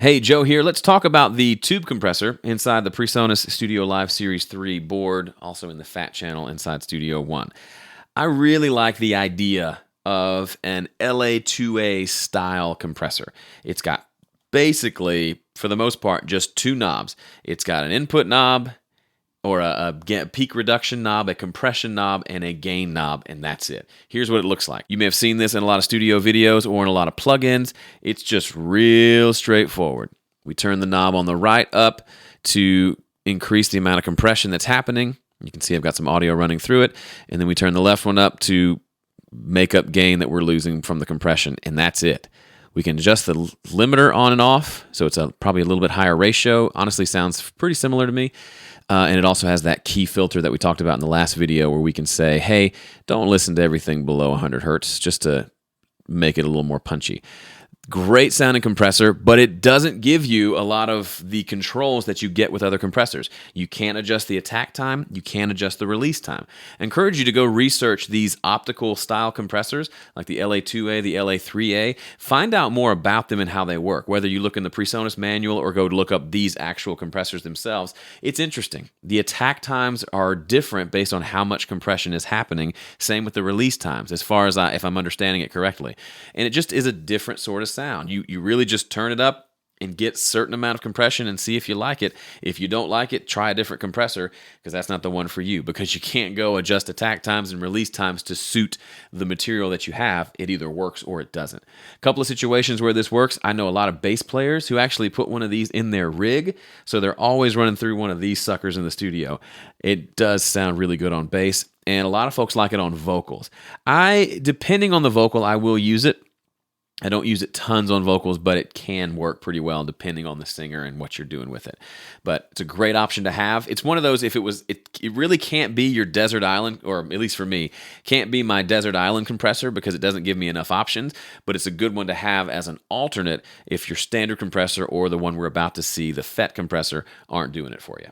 Hey, Joe here. Let's talk about the tube compressor inside the Presonus StudioLive Series 3 board, also in the Fat channel inside Studio One. I really like the idea of an LA2A style compressor. It's got basically, for the most part, just two knobs. It's got an input knob, or a peak reduction knob, a compression knob, and a gain knob, and that's it. Here's what it looks like. You may have seen this in a lot of studio videos or in a lot of plugins. It's just real straightforward. We turn the knob on the right up to increase the amount of compression that's happening. You can see I've got some audio running through it, and then we turn the left one up to make up gain that we're losing from the compression, and that's it. We can adjust the limiter on and off, so it's probably a little bit higher ratio. Honestly, sounds pretty similar to me. And it also has that key filter that we talked about in the last video where we can say, hey, don't listen to everything below 100 hertz, just to make it a little more punchy. Great sounding compressor, but it doesn't give you a lot of the controls that you get with other compressors. You can't adjust the attack time. You can't adjust the release time. I encourage you to go research these optical style compressors like the LA2A, the LA3A. Find out more about them and how they work. Whether you look in the Presonus manual or go to look up these actual compressors themselves, it's interesting. The attack times are different based on how much compression is happening. Same with the release times, as far as if I'm understanding it correctly. And it just is a different sort of sound. You really just turn it up and get a certain amount of compression and see if you like it. If you don't like it, try a different compressor, because that's not the one for you, because you can't go adjust attack times and release times to suit the material that you have. It either works or it doesn't. A couple of situations where this works. I know a lot of bass players who actually put one of these in their rig, so they're always running through one of these suckers in the studio. It does sound really good on bass, and a lot of folks like it on vocals. Depending on the vocal, I will use it. I don't use it tons on vocals, but it can work pretty well depending on the singer and what you're doing with it. But it's a great option to have. It's one of those, it really can't be your desert island, or at least for me, can't be my desert island compressor because it doesn't give me enough options, but it's a good one to have as an alternate if your standard compressor or the one we're about to see, the FET compressor, aren't doing it for you.